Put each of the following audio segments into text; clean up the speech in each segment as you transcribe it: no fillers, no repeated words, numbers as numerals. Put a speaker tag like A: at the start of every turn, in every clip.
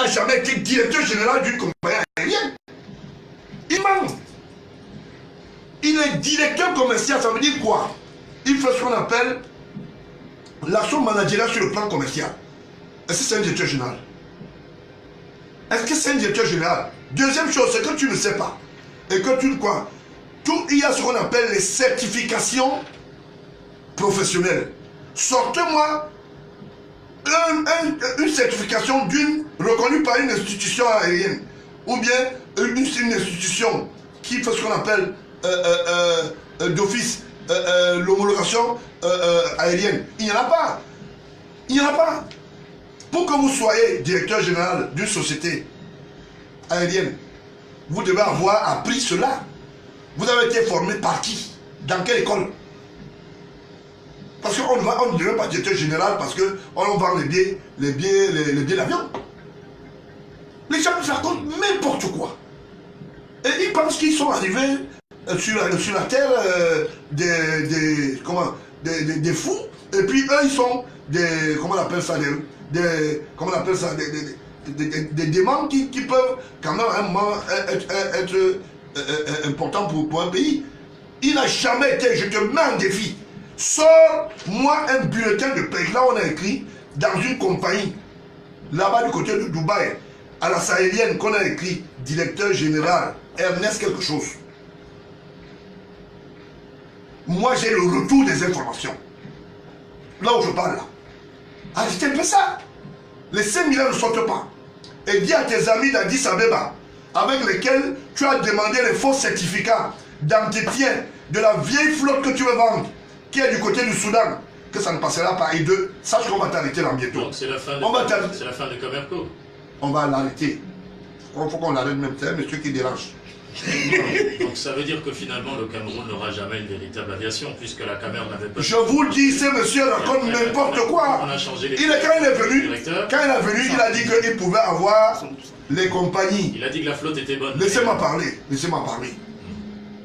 A: jamais été directeur général d'une compagnie aérienne. Il ment. Il est directeur commercial, ça veut dire quoi? Il fait ce qu'on appelle l'action managériale sur le plan commercial. Est-ce que c'est un directeur général? Est-ce que c'est un directeur général? Deuxième chose, c'est que tu ne sais pas. Et que tu ne crois. Il y a ce qu'on appelle les certifications professionnelles. Sortez-moi une certification reconnue par une institution aérienne. Ou bien une institution qui fait ce qu'on appelle d'office l'homologation aérienne. Il n'y en a pas. Il n'y en a pas. Pour que vous soyez directeur général d'une société aérienne, vous devez avoir appris cela. Vous avez été formé par qui? Dans quelle école? Parce qu'on ne devient pas directeur général parce qu'on vend les billets d'avion. Les gens nous racontent n'importe quoi. Et ils pensent qu'ils sont arrivés sur la terre des fous. Et puis eux, ils sont des... Comment on appelle ça? Des démons qui peuvent quand même à un moment être importants pour un pays. Il n'a jamais été... Je te mets en défi. Sors-moi un bulletin de paie. Là, on a écrit dans une compagnie, là-bas du côté de Dubaï, à la sahélienne, qu'on a écrit directeur général, Ernest quelque chose. Moi, j'ai le retour des informations. Là où je parle, là. Arrêtez un peu ça. Les 5 milliards ne sortent pas. Et dis à tes amis d'Addis Abeba, avec lesquels tu as demandé les faux certificats d'entretien de la vieille flotte que tu veux vendre, qui est du côté du Soudan, que ça ne passera pas. Et deux, sache qu'on va t'arrêter là bientôt.
B: Donc c'est la fin de Comerco.
A: On va l'arrêter. Il faut qu'on l'arrête même. C'est un monsieur qui dérange.
B: Donc ça veut dire que finalement le Cameroun n'aura jamais une véritable aviation, puisque la Cameroun n'avait pas...
A: Je vous le dis, ce monsieur raconte n'importe quoi.
B: On a changé les...
A: Quand il est venu, il a dit qu'il pouvait avoir les compagnies.
B: Il a dit que la flotte était bonne.
A: Laissez-moi parler, laissez-moi parler.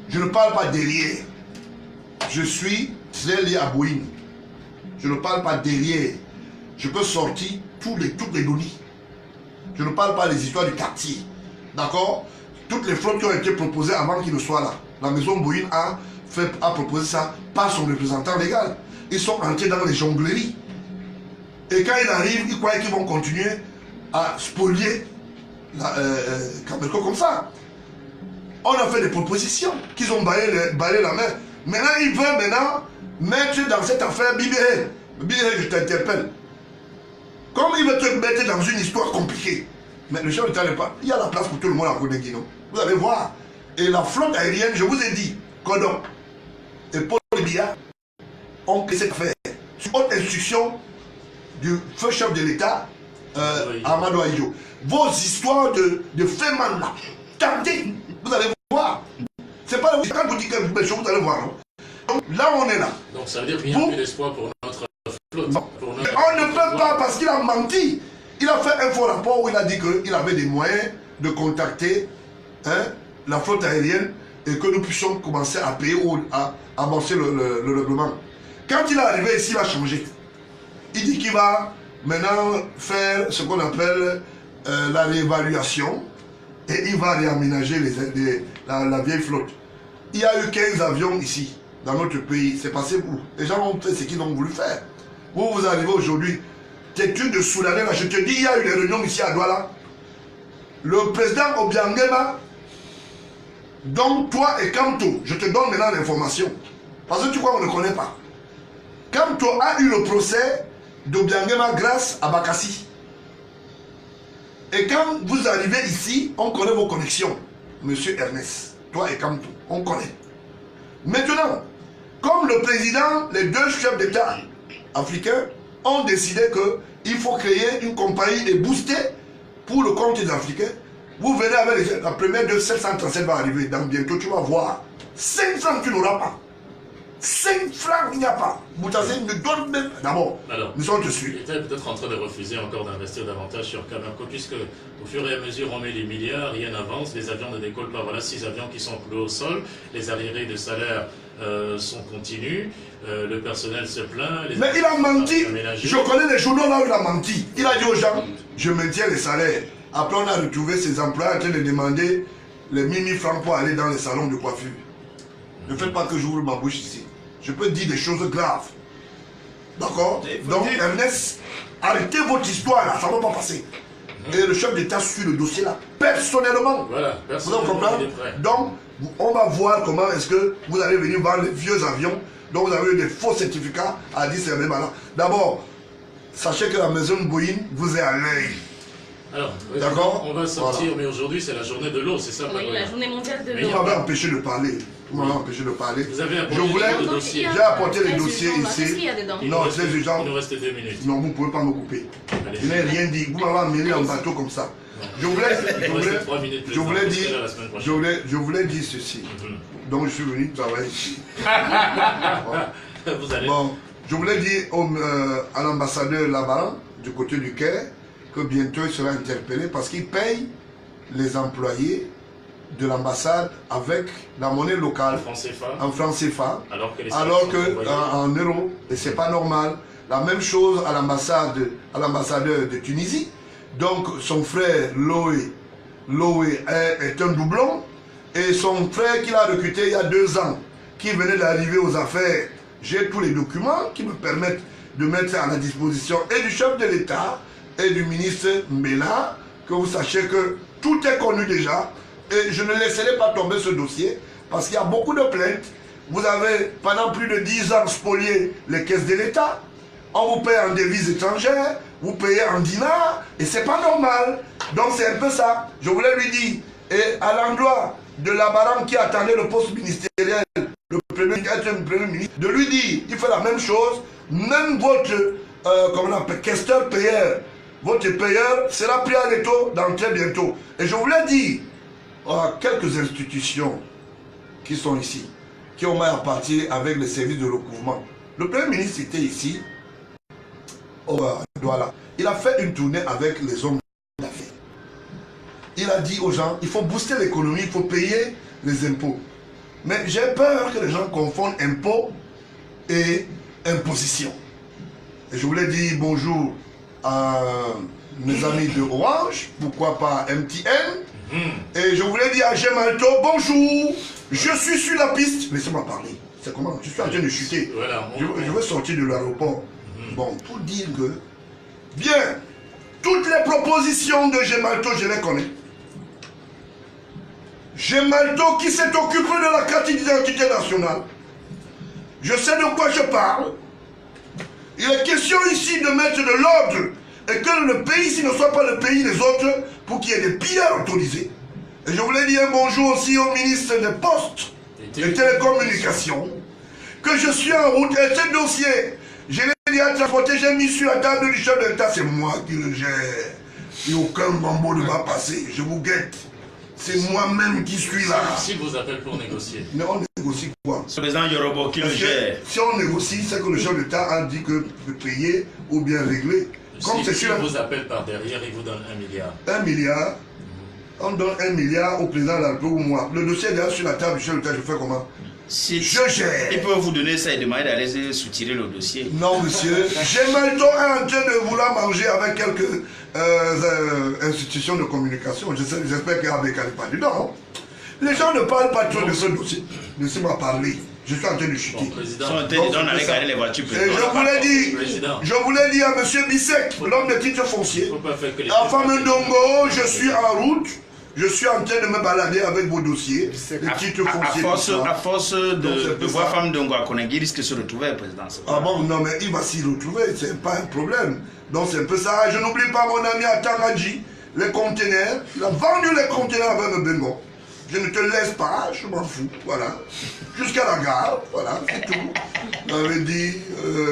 A: Je ne parle pas derrière. Je suis très lié à Boeing. Je ne parle pas derrière. Je peux sortir toutes les données. Je ne parle pas des histoires du quartier. D'accord? Toutes les flottes qui ont été proposées avant qu'il ne soit là. La maison Boeing a proposé ça par son représentant légal. Ils sont entrés dans les jongleries. Et quand ils arrivent, ils croient qu'ils vont continuer à spolier Camerco comme ça. On a fait des propositions qu'ils ont balayé la main. Maintenant, ils veulent mettre dans cette affaire Bibé. Bibé, je t'interpelle. Comme il veut te mettre dans une histoire compliquée. Mais le chef d'État n'est pas. Il y a la place pour tout le monde à Kodegino. Vous allez voir. Et la flotte aérienne, je vous ai dit, Kodon et Paul Biya ont créé cette affaire. Sur haute instruction du feu chef de l'État, Amadou Aïdjo. Vos histoires de féman là, tardez, vous allez voir. C'est pas quand vous dites que vous allez voir. Non? Donc là, on est là.
B: Donc ça veut dire qu'il n'y a plus d'espoir pour notre flotte.
A: On ne peut pas parce qu'il a menti. Il a fait un faux rapport où il a dit qu'il avait des moyens de contacter la flotte aérienne et que nous puissions commencer à payer ou à avancer le règlement. Quand il est arrivé ici, il a changé. Il dit qu'il va maintenant faire ce qu'on appelle la réévaluation et il va réaménager la vieille flotte. Il y a eu 15 avions ici, dans notre pays. C'est passé où? Les gens ont fait ce qu'ils ont voulu faire. Vous arrivez aujourd'hui. Têtu de Soudanais, là, je te dis, il y a eu des réunions ici à Douala. Le président Obiangema, donc toi et Kamto, je te donne maintenant l'information. Parce que tu crois qu'on ne connaît pas. Kamto a eu le procès d'Obiangema grâce à Bakassi. Et quand vous arrivez ici, on connaît vos connexions. Monsieur Ernest, toi et Kamto, on connaît. Maintenant, comme le président, les deux chefs d'État africains, ont décidé qu'il faut créer une compagnie et booster pour le compte des Africains. Vous venez avec la première de 737 va arriver dans bientôt, tu vas voir. 500 tu n'auras pas. 5 francs il n'y a pas. Boutassé ne donne même. D'abord, nous sommes dessus.
B: Il était peut-être en train de refuser encore d'investir davantage sur Camerco, puisque au fur et à mesure on met les milliards, rien n'avance, les avions ne décollent pas. Voilà 6 avions qui sont cloués au sol, les arriérés de salaire sont continus, le personnel se plaint.
A: Mais il a menti. Je connais les journaux là où il a menti. Il a dit aux gens, je maintiens les salaires. Après, on a retrouvé ces employés en train de demander les 1000 francs pour aller dans les salons de coiffure. Ne faites pas que j'ouvre ma bouche ici. Je peux dire des choses graves. D'accord? Donc, Ernest, arrêtez votre histoire là, ça ne va pas passer. Et le chef d'État suit le dossier là, personnellement.
B: Voilà,
A: Vous comprenez? Donc, on va voir comment est-ce que vous allez venir voir les vieux avions. Donc, vous avez eu des faux certificats à 10 et même là. D'abord, sachez que la maison Boeing vous est à l'œil.
B: Alors,
A: d'accord,
B: on va sortir, voilà. Mais aujourd'hui c'est la journée de l'eau, c'est ça?
C: Oui, la journée mondiale de l'eau.
A: Vous m'avez empêché de parler. Vous m'avez empêché de parler.
B: Vous avez apporté le dossier.
A: J'ai apporté les dossiers ici.
C: Qu'est-ce qu'il y a dedans?
A: Non, c'est les gens.
B: Il nous reste 2 minutes.
A: Non, vous ne pouvez pas me couper. Je n'ai rien dit. Vous m'avez amené en bateau comme ça. Je voulais dire ceci. Donc je suis venu travailler ici.
B: Vous allez...
A: Bon, je voulais dire à l'ambassadeur là-bas, du côté du Caire, que bientôt il sera interpellé parce qu'il paye les employés de l'ambassade avec la monnaie locale en franc CFA, alors que en euros, et c'est pas normal. La même chose à l'ambassadeur de Tunisie. Donc son frère Loé est un doublon, et son frère qu'il a recruté il y a 2 ans, qui venait d'arriver aux affaires, j'ai tous les documents qui me permettent de mettre à la disposition et du chef de l'État et du ministre Mbela, que vous sachiez que tout est connu déjà, et je ne laisserai pas tomber ce dossier, parce qu'il y a beaucoup de plaintes. Vous avez pendant plus de 10 ans spolié les caisses de l'État, on vous paye en devises étrangères, vous payez en dinars, et c'est pas normal. Donc c'est un peu ça. Je voulais lui dire, et à l'endroit de Labaran qui attendait le poste ministériel, le premier ministre, de lui dire, il fait la même chose, même votre, comment on appelle, questeur payeur, votre payeur sera pris à l'étau dans très bientôt. Et je voulais dire à quelques institutions qui sont ici, qui ont mal à partir avec les services de recouvrement. Le premier ministre était ici, au Douala. Il a fait une tournée avec les hommes d'affaires. Il a dit aux gens, il faut booster l'économie, il faut payer les impôts. Mais j'ai peur que les gens confondent impôts et imposition. Et je voulais dire bonjour à mes amis de Orange, pourquoi pas MTN. Et je voulais dire à Gemalto, bonjour, je suis sur la piste. Laissez-moi parler. C'est comment? Je suis en train de chuter. Voilà, je veux sortir de l'aéroport. Bon, pour dire que, bien, toutes les propositions de Gemalto, je les connais. Gemalto qui s'est occupé de la carte d'identité nationale. Je sais de quoi je parle. Il est question ici de mettre de l'ordre et que le pays ici ne soit pas le pays des autres pour qu'il y ait des pillards autorisés. Et je voulais dire un bonjour aussi au ministre des Postes et Télécommunications, que je suis en route et ce dossier, je l'ai dit à transporter, j'ai mis sur la table du chef de l'État, c'est moi qui le gère. Et aucun bambou ne va passer, je vous guette. C'est moi-même qui suis là.
B: Si vous appelez pour négocier.
A: Mais on négocie quoi?
D: Le président Yorobo qui le gère.
A: Si on négocie, c'est que le chef de l'État a dit que peut payer ou bien régler.
B: Comme si vous appelle par derrière, il vous donne 1 milliard.
A: 1 milliard. On donne 1 milliard au président de la République ou moi. Le dossier est déjà sur la table du chef de l'État, je fais comment? Je gère.
D: Il peut vous donner ça et demander d'aller soutirer le dossier.
A: Non, monsieur. Gemalto est en train de vouloir manger avec quelques institutions de communication. J'espère qu'il y a des pas dedans. Les gens ne parlent pas trop de ce dossier. Laissez-moi parler. Je suis en train de chuter.
B: Bon, président.
D: Les voitures.
A: Et je voulais dire à M. Bissek, l'homme de titre foncier, à Famendongo, je suis en route. Je suis en train de me balader avec vos dossiers, les titres fonciers.
D: À force de voir Femme Dongo à Koningui, il risque de se retrouver, président.
A: Ah bon, non, mais il va s'y retrouver, c'est pas un problème. Donc c'est un peu ça. Je n'oublie pas mon ami Atangadji, les conteneurs. Il a vendu les conteneurs avec le Bengo. Je ne te laisse pas, je m'en fous, voilà. Jusqu'à la gare, voilà, c'est tout. J'avais dit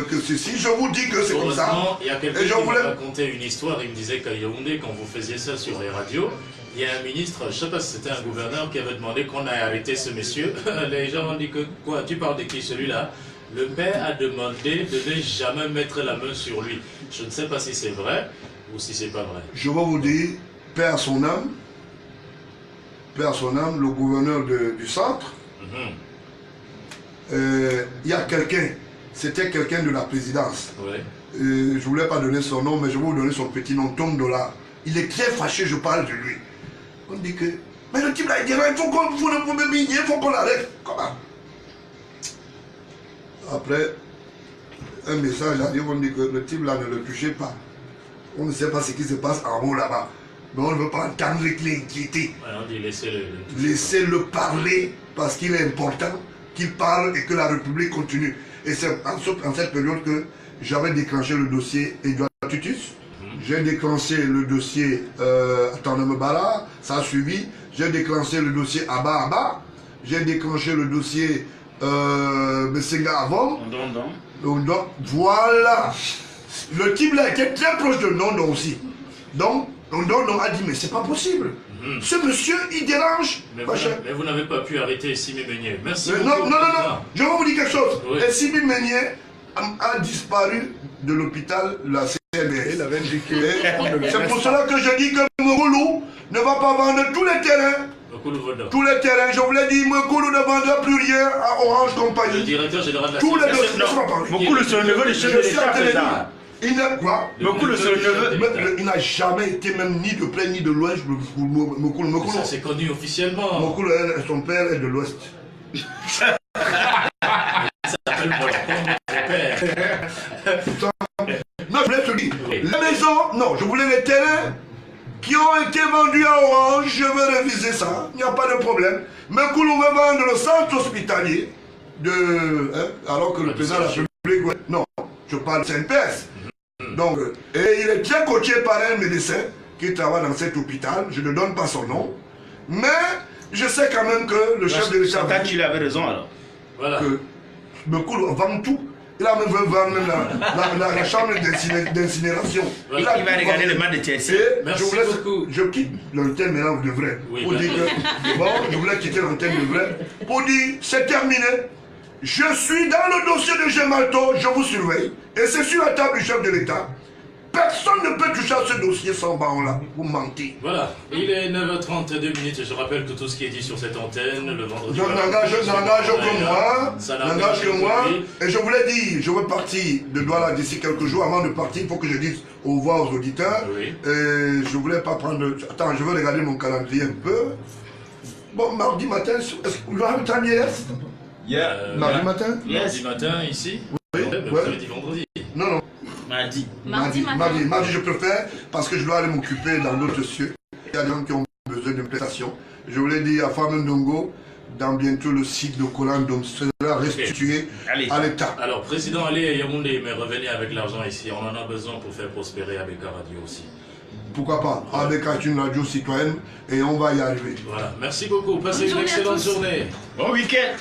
A: que ceci, je vous dis que c'est comme ça.
B: Il y a quelqu'un qui m'a raconté une histoire, il me disait qu'à Yaoundé, quand vous faisiez ça sur les radios, il y a un ministre, je ne sais pas si c'était un gouverneur, qui avait demandé qu'on ait arrêté ce monsieur. Les gens ont dit que, quoi, tu parles de qui celui-là? Le père a demandé de ne jamais mettre la main sur lui. Je ne sais pas si c'est vrai ou si c'est pas vrai.
A: Je vais vous dire, paix à son âme, le gouverneur du centre, il y a quelqu'un, c'était quelqu'un de la présidence.
B: Ouais.
A: Je ne voulais pas donner son nom, mais je vais vous donner son petit nom, Tom Dola. Il est très fâché, je parle de lui. On dit que, mais le type là, il dit, il faut qu'on l'arrête. Comment? Après, un message arrive, on dit que le type là, ne le touchez pas. On ne sait pas ce qui se passe en haut là-bas. Mais on ne veut pas entendre l'inquiéter.
B: Ouais, on dit laissez-le.
A: Laissez-le parler parce qu'il est important qu'il parle et que la République continue. Et c'est en cette période que j'avais déclenché le dossier Edouard Tutus. J'ai déclenché le dossier Tanamebala, ça a suivi. J'ai déclenché le dossier Abba Abba. J'ai déclenché le dossier Messenga Avon. Donc, voilà. Le type là était très proche de Nondo aussi. Donc, Nondo a dit, mais c'est pas possible. Ce monsieur, il dérange.
B: Mais vous n'avez pas pu arrêter Simi Meunier. Merci beaucoup.
A: Non. Je vais vous dire quelque chose.
B: Oui.
A: Et Simi Meunier a disparu de l'hôpital la CNRS.
C: Il avait indiqué.
A: C'est pour cela que je dis que Mouroulou ne va pas vendre tous les terrains. Tous les terrains, je vous l'ai dit, Mouroulou ne vendra plus rien à Orange
B: Le
A: Compagnie.
B: directeur général de la
A: Tous les
B: CNRS.
A: dossiers, laisse-moi parler.
D: Mokulu, c'est le neveu du chef de
A: Je suis en
D: l'État,
A: train de
D: c'est ça.
A: dire. Il n'a quoi?
D: Mokulu, c'est le neveu.
A: Il n'a jamais été même ni de près ni de l'ouest. Mouroulou.
B: Ça c'est connu officiellement.
A: Mouroulou, son père est de l'ouest.
B: Ça s'appelle pour mon père.
A: Non, je voulais te dire, les maisons, non, je voulais les terrains qui ont été vendus à Orange, je vais réviser ça, il n'y a pas de problème. Mais Koulou veut vendre le centre hospitalier alors que le président de la République, non, je parle de Saint-Pès. Donc, et il est très coaché par un médecin qui travaille dans cet hôpital, je ne donne pas son nom, mais je sais quand même que le chef de l'État...
D: Il avait raison alors.
B: Voilà.
A: Que Koulou vend tout. Il a même vendre la chambre d'incinération.
B: Voilà.
D: Il va regarder le match de Chelsea.
B: Merci beaucoup.
A: Je quitte l'antenne maintenant de vrai.
B: Oui,
A: pour dire que, bon, je voulais quitter l'antenne de vrai. Pour dire, c'est terminé. Je suis dans le dossier de Gemalto, je vous surveille. Et c'est sur la table du chef de l'État. Personne ne peut toucher à ce dossier sans baron là. Vous mentez.
B: Voilà, il est 9h32 minutes. Je rappelle que tout ce qui est dit sur cette antenne le vendredi.
A: Je n'engage que moi.
B: Ça
A: N'engage que moi.
B: lui.
A: Et je voulais dire, je veux partir de Douala d'ici quelques jours. Avant de partir, il faut que je dise au revoir aux auditeurs.
B: Oui.
A: Et je voulais pas prendre. Attends, je veux regarder mon calendrier un peu. Bon, mardi matin, est-ce que vous avez le temps hier? Mardi matin?
B: Mardi matin, ici.
A: Oui.
B: Vous avez dit vendredi.
A: Non.
E: Mardi,
A: je préfère parce que je dois aller m'occuper dans d'autres cieux. Il y a des gens qui ont besoin d'une prestation. Je voulais dire à Femme Ndongo, dans bientôt le site de Colandom sera restitué à l'État.
B: Alors, président Ali Yamoundé, mais revenez avec l'argent ici. On en a besoin pour faire prospérer ABK Radio aussi.
A: Pourquoi pas? ABK est une radio citoyenne et on va y arriver.
B: Voilà, merci beaucoup. Passez une excellente journée.
D: Bon week-end.